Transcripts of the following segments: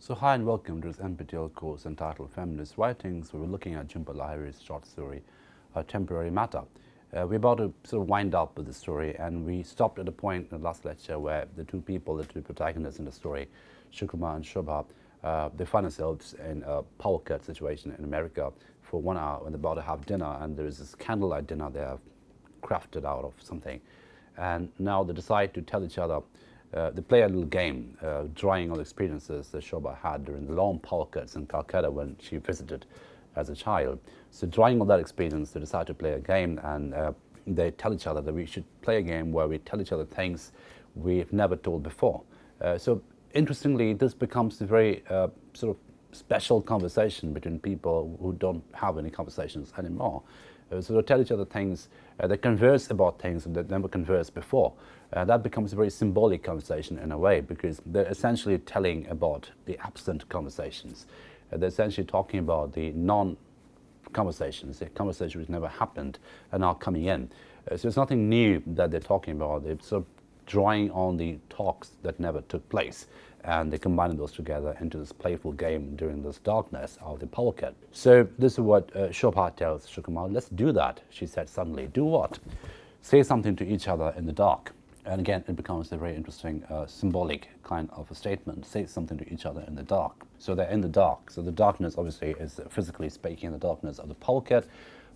So hi and welcome to this NPTEL course entitled Feminist Writings, where we're looking at Jhumpa Lahiri's short story, A Temporary Matter. We're about to sort of wind up with the story, and we stopped at a point in the last lecture where the two protagonists in the story, Shukumar and Shobha, they find themselves in a power cut situation in America for 1 hour when they're about to have dinner, and there is this candlelight dinner they have crafted out of something. And now they decide to tell each other. They play a little game, drawing on the experiences that Shobha had during the long power cuts in Calcutta when she visited as a child. So drawing on that experience, they decide to play a game, and they tell each other that we should play a game where we tell each other things we've never told before. So interestingly, this becomes a very sort of special conversation between people who don't have any conversations anymore. So they tell each other things, they converse about things that never conversed before. That becomes a very symbolic conversation in a way, because they're essentially telling about the absent conversations. They're essentially talking about the non-conversations, the conversations which never happened are now coming in. So it's nothing new that they're talking about. They're sort of drawing on the talks that never took place, and they're combining those together into this playful game during this darkness of the power cut. So this is what Shobha tells Shukumar. Let's do that, she said suddenly. Do what? Say something to each other in the dark. And again, it becomes a very interesting symbolic kind of a statement. Say something to each other in the dark. So they're in the dark. So the darkness obviously is, physically speaking, the darkness of the power cut.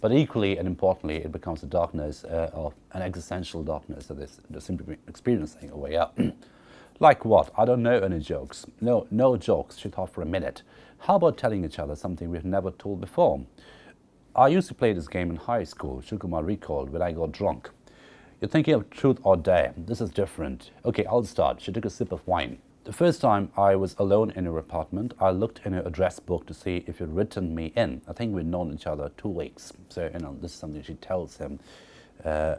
But equally and importantly, it becomes the darkness of an existential darkness that they're simply experiencing a way out. Like what? I don't know any jokes. No jokes, she thought for a minute. How about telling each other something we've never told before? I used to play this game in high school, Shukumar recalled, when I got drunk. You're thinking of truth or dare. This is different. Okay, I'll start. She took a sip of wine. The first time I was alone in her apartment, I looked in her address book to see if you'd written me in. I think we'd known each other 2 weeks. So, this is something she tells him,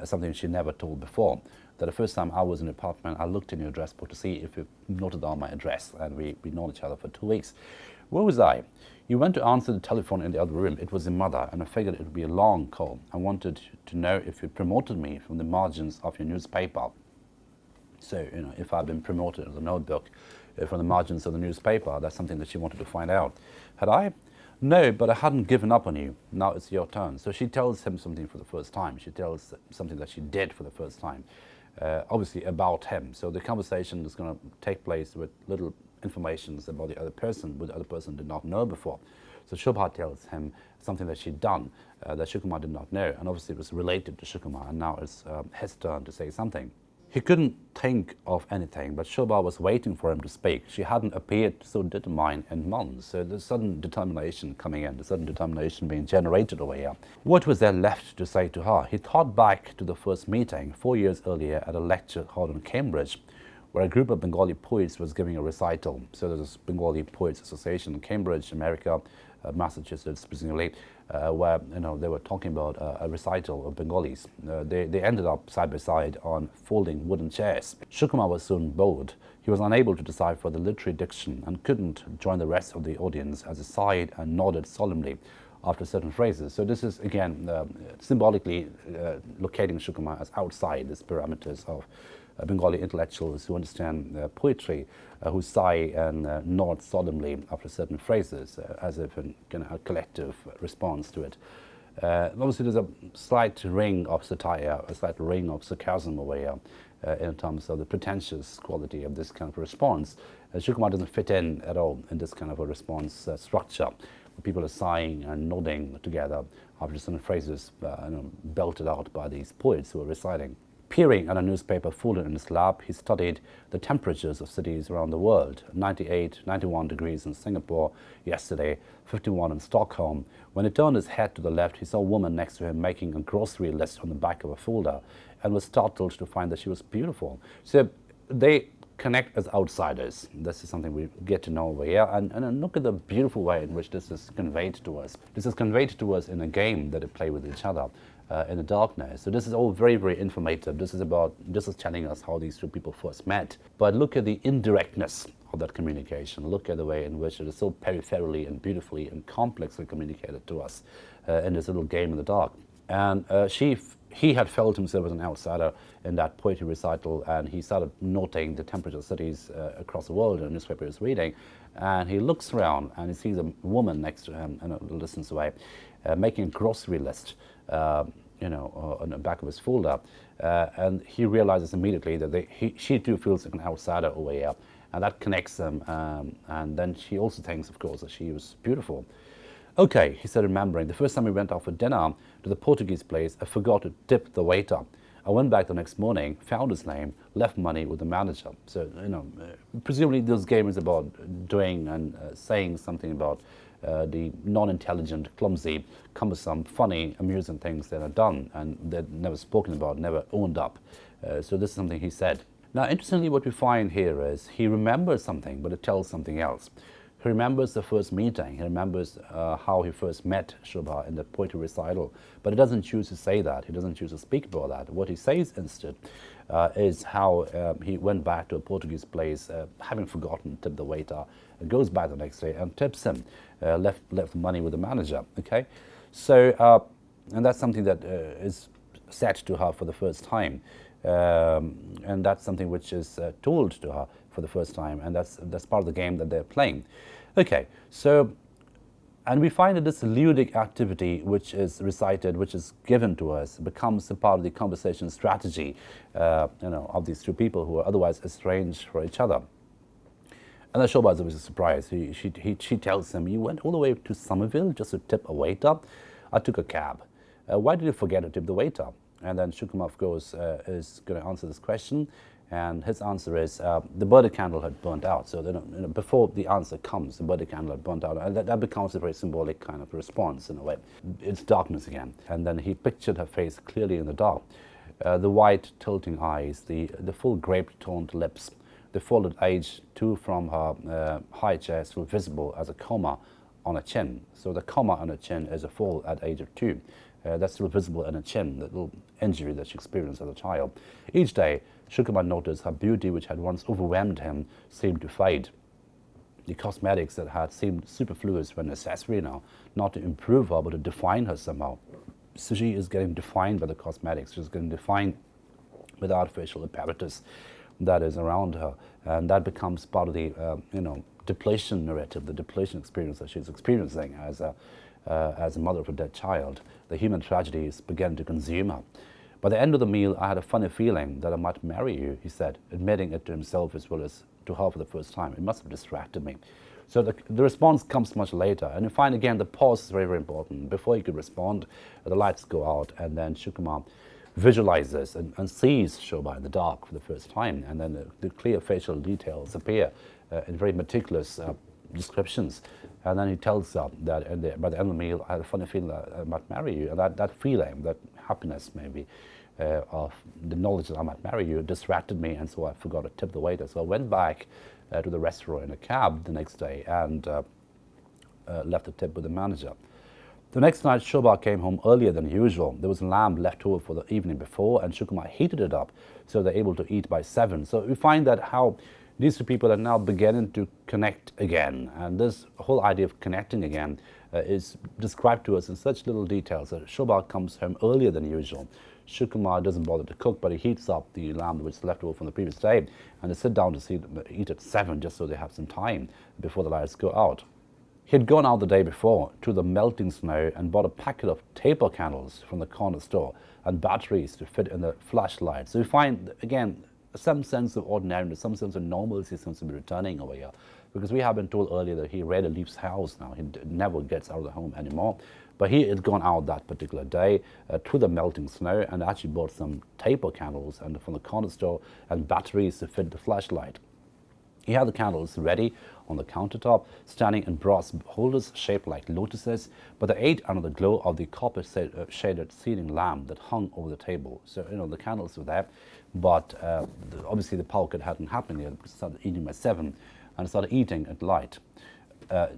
something she never told before. That the first time I was in the apartment, I looked in your address book to see if you noted down my address, and we'd known each other for 2 weeks. Where was I? You went to answer the telephone in the other room. It was your mother, and I figured it would be a long call. I wanted to know if you promoted me from the margins of your newspaper. So, if I'd been promoted as a notebook from the margins of the newspaper, that's something that she wanted to find out. Had I? No, but I hadn't given up on you. Now it's your turn. So she tells him something for the first time. She tells something that she did for the first time, obviously about him. So the conversation is going to take place with little informations about the other person, which the other person did not know before. So Shobha tells him something that she'd done that Shukumar did not know, and obviously it was related to Shukumar, and now it's his turn to say something. He couldn't think of anything, but Shobha was waiting for him to speak. She hadn't appeared so determined in months, so the sudden determination coming in, the sudden determination being generated over here. What was there left to say to her? He thought back to the first meeting 4 years earlier at a lecture held in Cambridge, where a group of Bengali poets was giving a recital. So there's this Bengali Poets Association in Cambridge, America, Massachusetts, presumably, where they were talking about a recital of Bengalis. They ended up side by side on folding wooden chairs. Shukumar was soon bored. He was unable to decipher the literary diction and couldn't join the rest of the audience as he sighed and nodded solemnly after certain phrases. So this is, again, symbolically locating Shukumar as outside these parameters of Bengali intellectuals who understand poetry, who sigh and nod solemnly after certain phrases, as if in a collective response to it. Obviously, there's a slight ring of satire, a slight ring of sarcasm over here in terms of the pretentious quality of this kind of response. Shukumar doesn't fit in at all in this kind of a response structure. People are sighing and nodding together after certain phrases belted out by these poets who are reciting. Peering at a newspaper folded in his lap, he studied the temperatures of cities around the world. 98, 91 degrees in Singapore yesterday, 51 in Stockholm. When he turned his head to the left, he saw a woman next to him making a grocery list on the back of a folder, and was startled to find that she was beautiful. So they connect as outsiders. This is something we get to know over here, and look at the beautiful way in which this is conveyed to us. This is conveyed to us in a game that they play with each other in the darkness. So this is all very, very informative. This is telling us how these two people first met. But look at the indirectness of that communication. Look at the way in which it is so peripherally and beautifully and complexly communicated to us in this little game in the dark. And she he had felt himself as an outsider in that poetry recital, and he started noting the temperature of cities across the world in a newspaper he was reading. And he looks around and he sees a woman next to him in a little distance away making a grocery list, on the back of his folder. And he realizes immediately that she too feels like an outsider over here, and that connects them. And then she also thinks, of course, that she was beautiful. Okay, he said, remembering, the first time we went out for dinner to the Portuguese place, I forgot to tip the waiter. I went back the next morning, found his name, left money with the manager. So, presumably this game is about doing and saying something about the non-intelligent, clumsy, cumbersome, funny, amusing things that are done and they're never spoken about, never owned up. So this is something he said. Now, interestingly, what we find here is he remembers something, but it tells something else. He remembers the first meeting. He remembers how he first met Shobha in the poetry recital, but he doesn't choose to say that. He doesn't choose to speak about that. What he says instead is how he went back to a Portuguese place, having forgotten to tip the waiter, and goes back the next day and tips him, left money with the manager. Okay, so and that's something that is said to her for the first time, and that's something which is told to her for the first time, and that's part of the game that they're playing. Okay, so, and we find that this ludic activity which is recited, which is given to us, becomes a part of the conversation strategy, of these two people who are otherwise estranged for each other. And then Shobha is obviously surprised. She tells him, "You went all the way to Somerville just to tip a waiter? I took a cab. Why did you forget to tip the waiter?" And then Shukumar, of course, is going to answer this question. And his answer is the birthday candle had burnt out. So before the answer comes, the birthday candle had burnt out. And that becomes a very symbolic kind of response in a way. It's darkness again. And then he pictured her face clearly in the dark. The white tilting eyes, the full grape-toned lips, the folded age too from her high chest were visible as a comma on a chin. So the comma on a chin is a fold at age of 2. That's still visible in her chin, the little injury that she experienced as a child. Each day, Shukumar noticed her beauty, which had once overwhelmed him, seemed to fade. The cosmetics that had seemed superfluous were necessary now, not to improve her, but to define her somehow. So she is getting defined by the cosmetics. She's getting defined by the artificial apparatus that is around her, and that becomes part of the depletion narrative, the depletion experience that she's experiencing as a mother of a dead child. The human tragedies began to consume her. By the end of the meal, I had a funny feeling that I might marry you, he said, admitting it to himself as well as to her for the first time. It must have distracted me. So the response comes much later, and you find again the pause is very, very important. Before he could respond, the lights go out, and then Shukumar visualizes and sees Shobha in the dark for the first time, and then the clear facial details appear in very meticulous descriptions. And then he tells her that by the end of the meal, I had a funny feeling that I might marry you. And that feeling, that happiness maybe, of the knowledge that I might marry you distracted me, and so I forgot to tip the waiter. So I went back to the restaurant in a cab the next day and left a tip with the manager. The next night, Shobha came home earlier than usual. There was lamb left over for the evening before, and Shukumar heated it up so they're able to eat by 7. So we find that how these two people are now beginning to connect again. And this whole idea of connecting again is described to us in such little details that Shobha comes home earlier than usual. Shukumar doesn't bother to cook, but he heats up the lamb which is left over from the previous day, and they sit down to eat at 7 just so they have some time before the lights go out. He had gone out the day before to the melting snow and bought a packet of taper candles from the corner store and batteries to fit in the flashlight. So we find, again, some sense of ordinariness, some sense of normalcy seems to be returning over here. Because we have been told earlier that he rarely leaves house now. He never gets out of the home anymore. But he had gone out that particular day to the melting snow and actually bought some taper candles from the corner store and batteries to fit the flashlight. He had the candles ready on the countertop, standing in brass holders shaped like lotuses, but they ate under the glow of the copper-shaded ceiling lamp that hung over the table. So, the candles were there, but obviously the power cut hadn't happened yet. It started eating by 7, and it started eating at light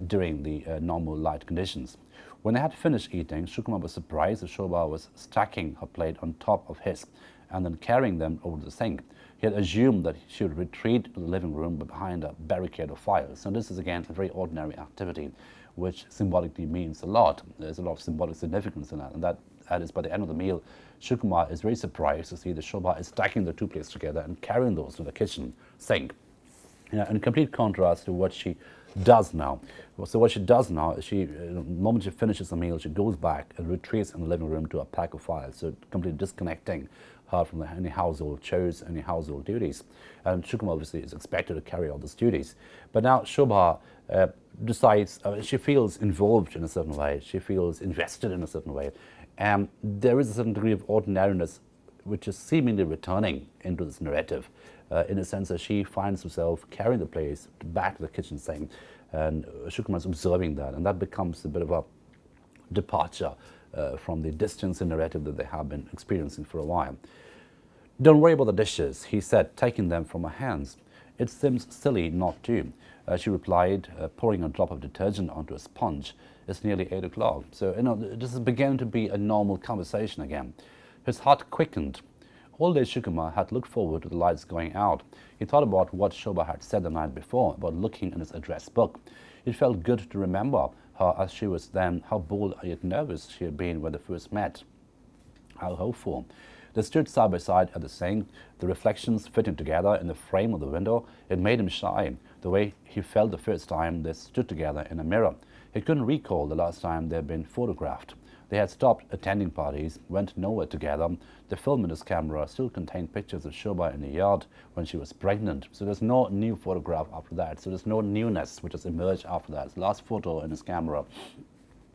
during the normal light conditions. When they had finished eating, Shukumar was surprised that Shobha was stacking her plate on top of his and then carrying them over the sink. He had assumed that she would retreat to the living room behind a barricade of files. So this is again a very ordinary activity, which symbolically means a lot. There's a lot of symbolic significance in that, and that That is, by the end of the meal, Shukumar is very surprised to see that Shobha is stacking the two plates together and carrying those to the kitchen sink. In complete contrast to what she does now. So what she does now is the moment she finishes the meal, she goes back and retreats in the living room to a pack of files, so completely disconnecting her from any household chores, any household duties. And Shukumar obviously is expected to carry all those duties. But now Shobha decides, she feels involved in a certain way, she feels invested in a certain way, and there is a certain degree of ordinariness which is seemingly returning into this narrative, in a sense that she finds herself carrying the place back to the kitchen sink, and Shukumar is observing that, and that becomes a bit of a departure from the distance in narrative that they have been experiencing for a while. "Don't worry about the dishes," he said, taking them from her hands. "It seems silly not to," she replied, pouring a drop of detergent onto a sponge. "It's nearly 8 o'clock. So, this is beginning to be a normal conversation again. His heart quickened. All day Shukumar had looked forward to the lights going out. He thought about what Shobha had said the night before about looking in his address book. It felt good to remember her as she was then, how bold yet nervous she had been when they first met. How hopeful. They stood side by side at the sink, the reflections fitting together in the frame of the window. It made him shy, the way he felt the first time they stood together in a mirror. He couldn't recall the last time they had been photographed. They had stopped attending parties, went nowhere together. The film in his camera still contained pictures of Shobha in the yard when she was pregnant. So there's no new photograph after that. So there's no newness which has emerged after that. The last photo in his camera,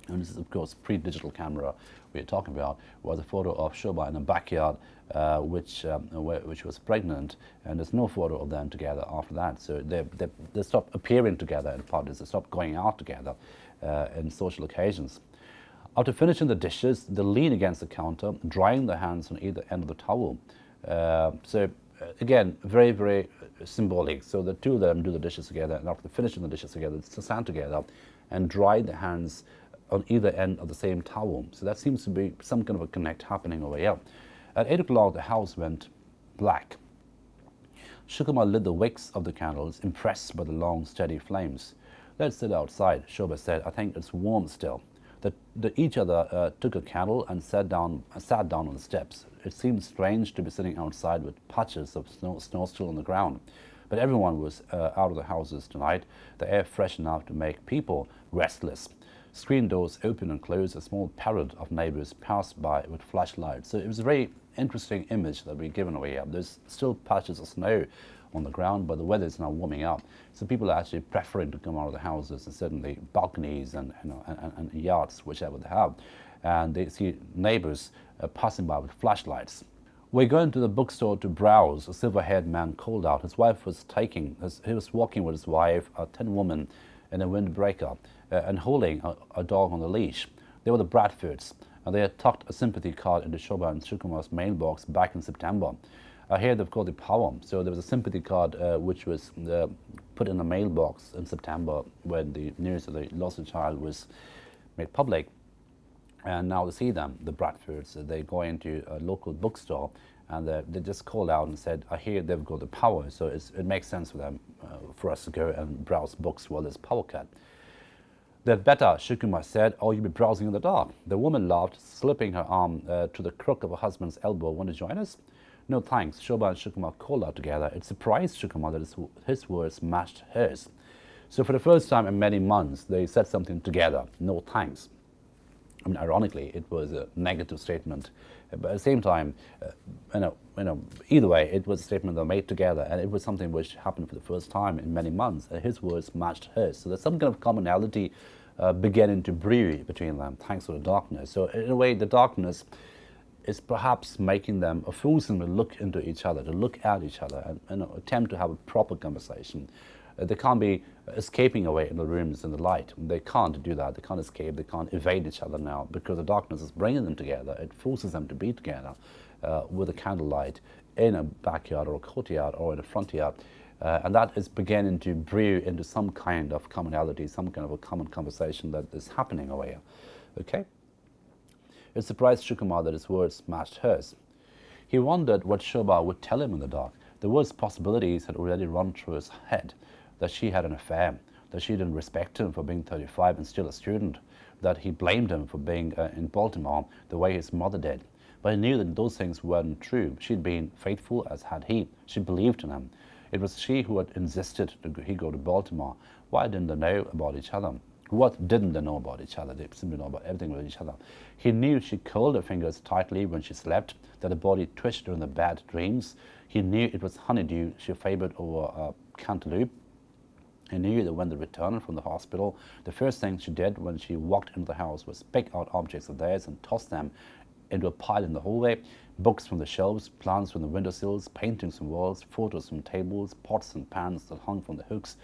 and this is of course pre-digital camera we're talking about, was a photo of Shobha in the backyard, which was pregnant, and there's no photo of them together after that. So they stopped appearing together in parties, they stopped going out together in social occasions. After finishing the dishes, they lean against the counter, drying their hands on either end of the towel. Again, very, very symbolic. So the two of them do the dishes together, and after finishing the dishes together, they stand together and dry their hands on either end of the same towel. So that seems to be some kind of a connect happening over here. At 8 o'clock, the house went black. Shukumar lit the wicks of the candles, impressed by the long, steady flames. "Let's sit outside," Shobha said. "I think it's warm still." Each other took a candle and sat down on the steps. It seemed strange to be sitting outside with patches of snow still on the ground. But everyone was out of the houses tonight, the air fresh enough to make people restless. Screen doors opened and closed, a small parade of neighbors passed by with flashlights. So it was a very interesting image that we're given away here. There's still patches of snow on the ground, but the weather is now warming up. So people are actually preferring to come out of the houses and sit in the balconies and yards, whichever they have. And they see neighbors passing by with flashlights. "We're going to the bookstore to browse," a silver-haired man called out. He was walking with his wife, a thin woman in a windbreaker, and holding a dog on a leash. They were the Bradfords, and they had tucked a sympathy card into Shobha and Shukumar's mailbox back in September. Here they've got the power. So there was a sympathy card which was put in a mailbox in September when the news of the loss of the child was made public. And now to see them, the Bradfords, they go into a local bookstore and they just called out and said, "I hear they've got the power, so it makes sense for them, for us to go and browse books while there's power cut." "They'd better," Shukumar said, "or you'll be browsing in the dark." The woman laughed, slipping her arm to the crook of her husband's elbow. "Want to join us?" "No thanks," Shobha and Shukumar called out together. It surprised Shukumar that his words matched hers. So for the first time in many months, they said something together, "No thanks." I mean, ironically, it was a negative statement, but at the same time, either way, it was a statement they made together, and it was something which happened for the first time in many months. His words matched hers, so there's some kind of commonality beginning to brew between them, thanks to the darkness. So in a way, the darkness is perhaps making them, or forcing them to look into each other, to look at each other, and attempt to have a proper conversation. They can't be escaping away in the rooms in the light. They can't do that. They can't escape. They can't evade each other now because the darkness is bringing them together. It forces them to be together with a candlelight in a backyard or a courtyard or in a front yard. And that is beginning to brew into some kind of commonality, some kind of a common conversation that is happening over here. Okay? It surprised Shukumar that his words matched hers. He wondered what Shobha would tell him in the dark. The worst possibilities had already run through his head. That she had an affair, that she didn't respect him for being 35 and still a student, that he blamed him for being in Baltimore the way his mother did. But he knew that those things weren't true. She'd been faithful, as had he. She believed in him. It was she who had insisted he go to Baltimore. Why didn't they know about each other? What didn't they know about each other? They simply know about everything with each other. He knew she curled her fingers tightly when she slept, that her body twitched during the bad dreams. He knew it was honeydew she favored over cantaloupe. He knew that when they returned from the hospital, the first thing she did when she walked into the house was pick out objects of theirs and toss them into a pile in the hallway. Books from the shelves, plants from the windowsills, paintings from walls, photos from tables, pots and pans that hung from the hooks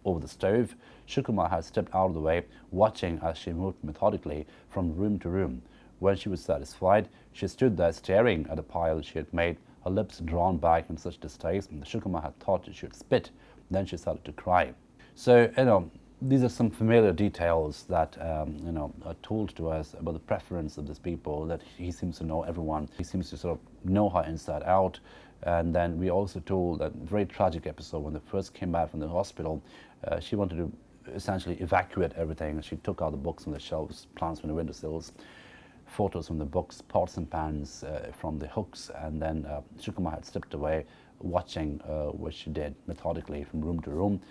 over the stove. Shukumar had stepped out of the way, watching as she moved methodically from room to room. When she was satisfied, she stood there staring at a pile she had made, her lips drawn back in such distaste that Shukumar had thought she should spit. Then she started to cry. So, these are some familiar details that are told to us about the preference of these people, that he seems to know everyone. He seems to sort of know her inside out. And then we also told that very tragic episode when they first came back from the hospital. She wanted to essentially evacuate everything. She took out the books from the shelves, plants from the windowsills, photos from the books, pots and pans from the hooks, and then Shukumar had stepped away, watching what she did methodically from room to room.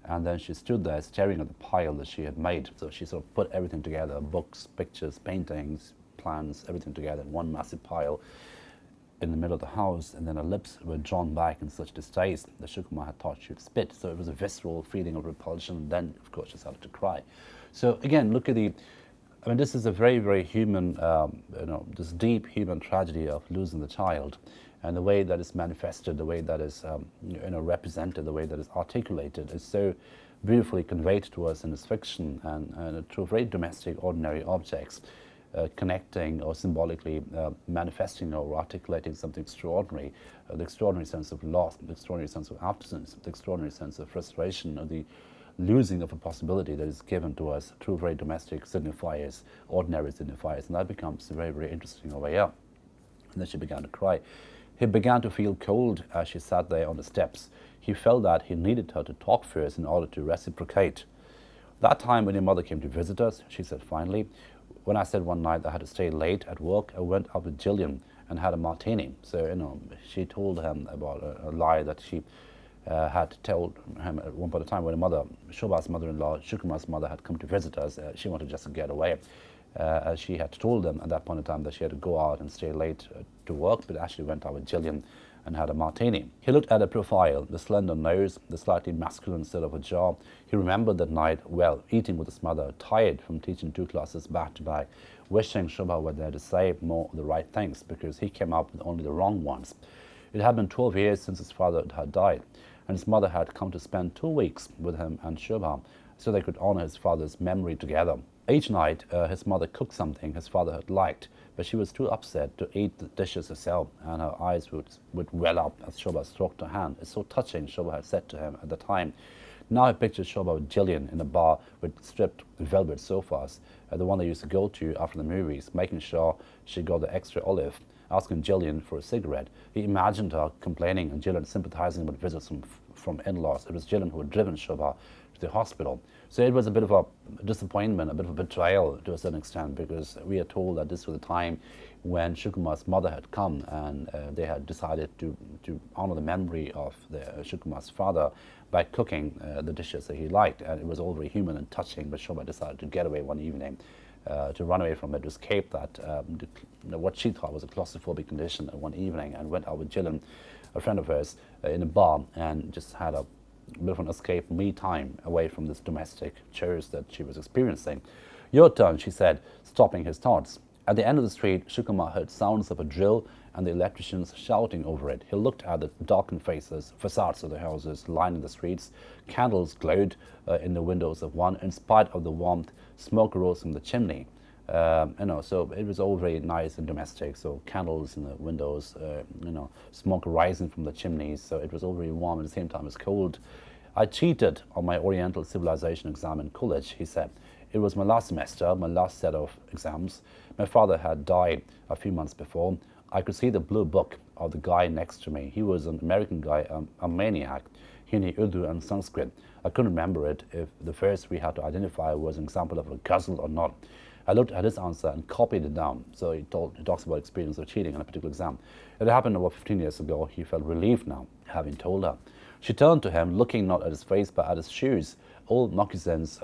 And then she stood there staring at the pile that she had made. So she sort of put everything together, books, pictures, paintings, plans, everything together in one massive pile in the middle of the house, and then her lips were drawn back in such distaste that Shukumar had thought she would spit. So it was a visceral feeling of repulsion, and then, of course, she started to cry. So again, look at this is a very, very human, this deep human tragedy of losing the child. And the way that is manifested, the way that is represented, the way that is articulated is so beautifully conveyed to us in this fiction, and through very domestic, ordinary objects, connecting or symbolically manifesting or articulating something extraordinary, the extraordinary sense of loss, the extraordinary sense of absence, the extraordinary sense of frustration, or the losing of a possibility that is given to us through very domestic signifiers, ordinary signifiers, and that becomes very, very interesting over here. And then she began to cry. He began to feel cold as she sat there on the steps. He felt that he needed her to talk first in order to reciprocate. That time when your mother came to visit us, she said finally, when I said one night I had to stay late at work, I went out with Jillian and had a martini. So, she told him about a lie that she had told him at one point in time when Shobha's mother-in-law, Shukumar's mother, had come to visit us. She wanted just to get away. As she had told them at that point in time that she had to go out and stay late to work, but actually went out with Jillian and had a martini. He looked at her profile, the slender nose, the slightly masculine set of her jaw. He remembered that night, eating with his mother, tired from teaching 2 classes back to back, wishing Shobha were there to say more of the right things, because he came up with only the wrong ones. It had been 12 years since his father had died, and his mother had come to spend 2 weeks with him and Shobha, so they could honor his father's memory together. Each night, his mother cooked something his father had liked, but she was too upset to eat the dishes herself, and her eyes would well up as Shobha stroked her hand. It's so touching, Shobha had said to him at the time. Now I pictured Shobha with Jillian in a bar with stripped velvet sofas, the one they used to go to after the movies, making sure she got the extra olive, asking Jillian for a cigarette. He imagined her complaining and Jillian sympathizing with visits from in-laws. It was Jillian who had driven Shobha to the hospital. So it was a bit of a disappointment, a bit of a betrayal to a certain extent, because we are told that this was the time when Shukumar's mother had come, and they had decided to honor the memory of Shukumar's father by cooking the dishes that he liked. And it was all very human and touching, but Shobha decided to get away one evening, to run away from it, to escape that, what she thought was a claustrophobic condition one evening, and went out with Jillian, a friend of hers, in a bar, and just had a bit of an escape me time away from this domestic chores that she was experiencing. Your turn, she said, stopping his thoughts. At the end of the street, Shukumar heard sounds of a drill and the electricians shouting over it. He looked at the darkened facades of the houses lining the streets. Candles glowed in the windows of one. In spite of the warmth, smoke rose from the chimney. So it was all very nice and domestic. So candles in the windows, smoke rising from the chimneys. So it was all very warm, at the same time it's cold. I cheated on my Oriental Civilization exam in college, he said. It was my last semester, my last set of exams. My father had died a few months before. I could see the blue book of the guy next to me. He was an American guy, a maniac. Hindi, Urdu and Sanskrit. I couldn't remember it if the first we had to identify was an example of a ghazal or not. I looked at his answer and copied it down. So he talks about experience of cheating on a particular exam. It happened about 15 years ago. He felt relieved now, having told her. She turned to him, looking not at his face but at his shoes. Old moccasins,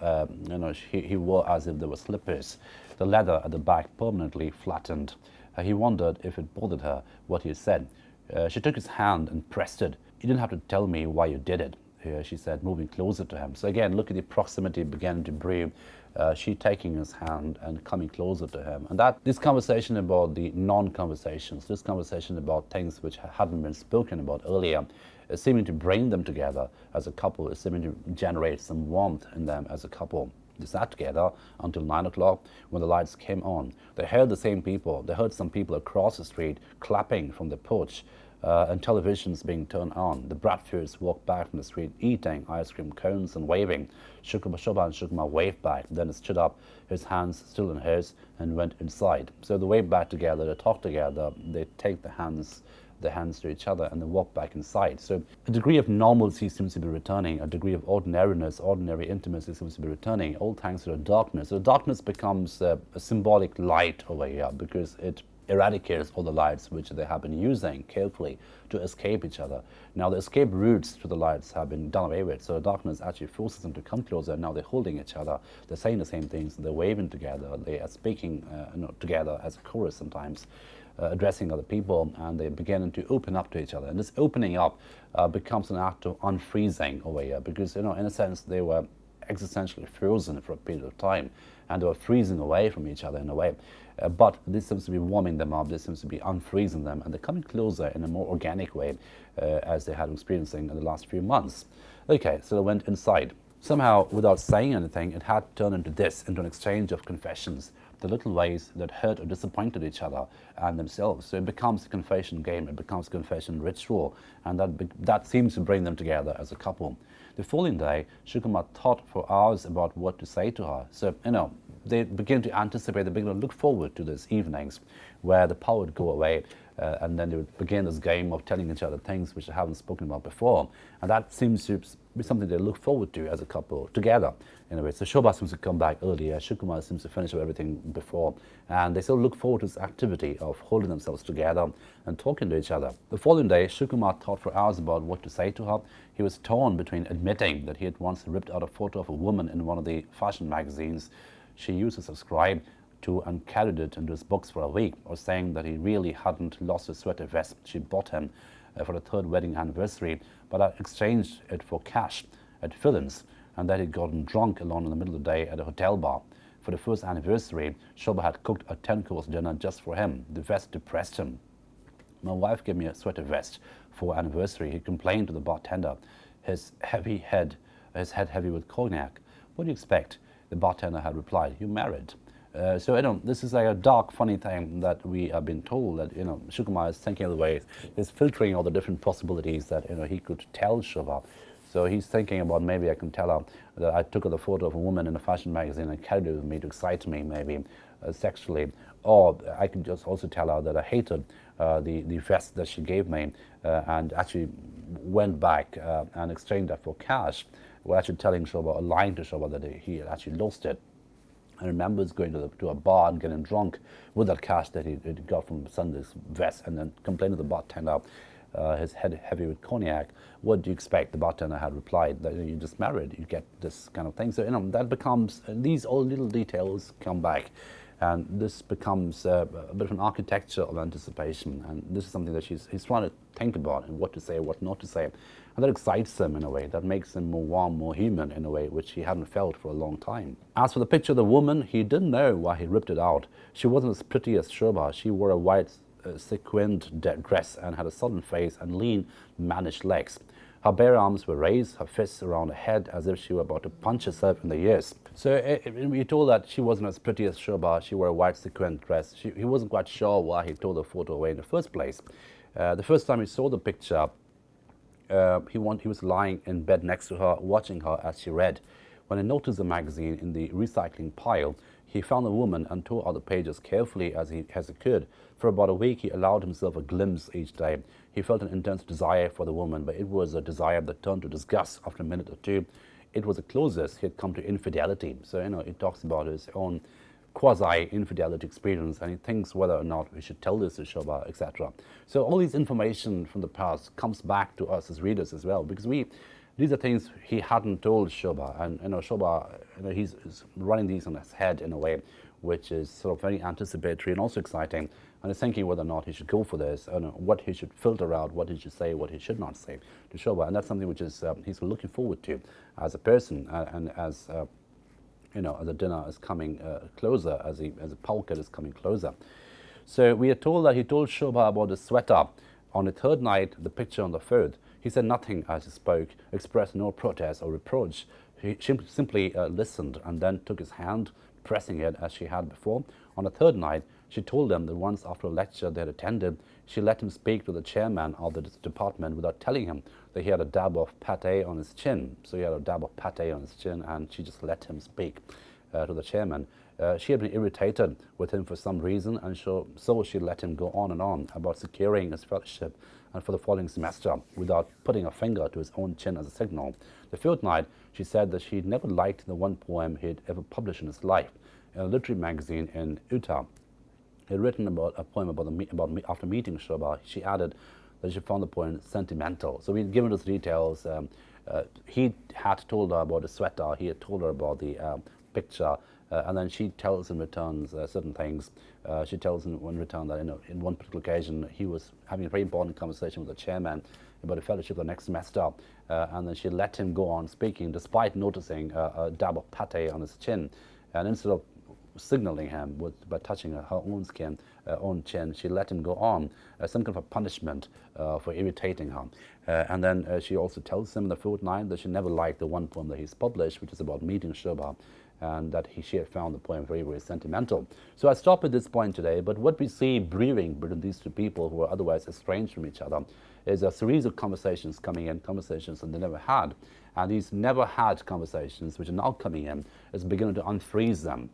he wore as if they were slippers. The leather at the back permanently flattened. He wondered if it bothered her what he had said. She took his hand and pressed it. You didn't have to tell me why you did it, she said, moving closer to him. So again, look at the proximity began to brew. She taking his hand and coming closer to him. And this conversation about the non-conversations, this conversation about things which hadn't been spoken about earlier, is seeming to bring them together as a couple, is seeming to generate some warmth in them as a couple. They sat together until 9 o'clock when the lights came on. They heard the same people. They heard some people across the street clapping from the porch and televisions being turned on. The Bradfords walked back from the street eating ice cream cones and waving. Shobha and Shukumar waved back. Then he stood up, his hands still in hers, and went inside. So they waved back together, they talked together, they take their hands to each other and then walk back inside. So a degree of normalcy seems to be returning, a degree of ordinariness, ordinary intimacy seems to be returning, all thanks to the darkness. So the darkness becomes a symbolic light over here because it eradicates all the lights which they have been using carefully to escape each other. Now the escape routes to the lights have been done away with, so the darkness actually forces them to come closer, and now they're holding each other, they're saying the same things, they're waving together, they are speaking together as a chorus sometimes, addressing other people, and they're beginning to open up to each other. And this opening up becomes an act of unfreezing over here, because in a sense they were existentially frozen for a period of time, and they were freezing away from each other in a way. But this seems to be warming them up, this seems to be unfreezing them, and they're coming closer in a more organic way as they had been experiencing in the last few months. Okay, so they went inside. Somehow, without saying anything, it had turned into an exchange of confessions, the little ways that hurt or disappointed each other and themselves. So it becomes a confession game, it becomes a confession ritual, and that seems to bring them together as a couple. The following day, Shukumar thought for hours about what to say to her. So, they begin to anticipate, they begin to look forward to these evenings where the power would go away, and then they would begin this game of telling each other things which they haven't spoken about before. And that seems to be something they look forward to as a couple together. Anyway, so Shobha seems to come back earlier, Shukumar seems to finish everything before, and they still look forward to this activity of holding themselves together and talking to each other. The following day, Shukumar thought for hours about what to say to her. He was torn between admitting that he had once ripped out a photo of a woman in one of the fashion magazines she used to subscribe to and carried it into his books for a week, or saying that he really hadn't lost his sweater vest she bought him for the 3rd wedding anniversary, but had exchanged it for cash at Fill-ins, and that he'd gotten drunk alone in the middle of the day at a hotel bar. For the 1st anniversary, Shobha had cooked a 10-course dinner just for him. The vest depressed him. My wife gave me a sweater vest for anniversary, he complained to the bartender, his head heavy with cognac. What do you expect? The bartender had replied, "You're married." So this is like a dark, funny thing that we have been told that Shukumar is thinking of the ways, he's filtering all the different possibilities that he could tell Shobha. So he's thinking about, maybe I can tell her that I took the photo of a woman in a fashion magazine and carried it with me to excite me, maybe sexually, or I can just also tell her that I hated the vest that she gave me and actually went back and exchanged that for cash. We're actually telling Shobha, or lying to Shobha, that he had actually lost it. I remember going to a bar and getting drunk with that cash that he got from Sunday's vest, and then complaining to the bartender, his head heavy with cognac. What do you expect? The bartender had replied that you're just married, you get this kind of thing. So that becomes, these all little details come back, and this becomes a bit of an architecture of anticipation. And this is something that he's trying to think about, and what to say, what not to say. And that excites him in a way, that makes him more warm, more human in a way which he hadn't felt for a long time. As for the picture of the woman, he didn't know why he ripped it out. She wasn't as pretty as Shobha. She wore a white sequined dress and had a sudden face and lean, mannish legs. Her bare arms were raised, her fists around her head as if she were about to punch herself in the ears. So we told that she wasn't as pretty as Shobha. She wore a white sequined dress. He wasn't quite sure why he tore the photo away in the first place. The first time he saw the picture, he was lying in bed next to her, watching her as she read. When he noticed the magazine in the recycling pile, he found the woman and tore out the pages carefully as he could. For about a week, he allowed himself a glimpse each day. He felt an intense desire for the woman, but it was a desire that turned to disgust after a minute or two. It was the closest he had come to infidelity. So, it talks about his own quasi-infidelity experience, and he thinks whether or not we should tell this to Shobha, etc. So all these information from the past comes back to us as readers as well, because these are things he hadn't told Shobha, and Shobha, he's running these on his head in a way which is sort of very anticipatory and also exciting, and is thinking whether or not he should go for this, and what he should filter out, what he should say, what he should not say to Shobha, and that's something which is he's looking forward to as a person, and as as the dinner is coming closer, as a pulkit is coming closer. So we are told that he told Shobha about the sweater. On the third night, the picture on the fourth, he said nothing as he spoke, expressed no protest or reproach. He simply listened and then took his hand, pressing it as she had before. On the third night, she told him that once after a lecture they had attended, she let him speak to the chairman of the department without telling him that he had a dab of pate on his chin. So he had a dab of pate on his chin, and she just let him speak to the chairman. She had been irritated with him for some reason, and so she let him go on and on about securing his fellowship and for the following semester without putting a finger to his own chin as a signal. The fourth night, she said that she never liked the one poem he had ever published in his life. In a literary magazine in Utah, he had written about a poem after meeting Shobha. She added that she found the poem sentimental. So we'd given us details. He had told her about the sweater. He had told her about the picture. And then she tells in return certain things. She tells in return that in one particular occasion he was having a very important conversation with the chairman about a fellowship the next semester, and then she let him go on speaking despite noticing a dab of pate on his chin. And instead of signaling him by touching her own skin, own chin, she let him go on, some kind of a punishment for irritating her. And then she also tells him in the fourth night that she never liked the one poem that he's published, which is about meeting Shobha, and that she had found the poem very, very sentimental. So I stop at this point today, but what we see brewing between these two people who are otherwise estranged from each other is a series of conversations coming in, conversations that they never had. And these never had conversations, which are now coming in, is beginning to unfreeze them.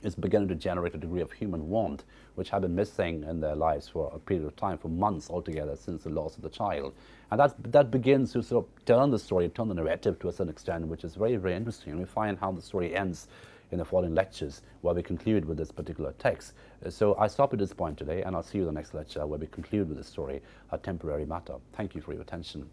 It's beginning to generate a degree of human warmth, which had been missing in their lives for a period of time, for months altogether, since the loss of the child. And that begins to sort of turn the story, turn the narrative to a certain extent, which is very, very interesting. And we find how the story ends in the following lectures, where we conclude with this particular text. So I stop at this point today, and I'll see you in the next lecture, where we conclude with the story, A Temporary Matter. Thank you for your attention.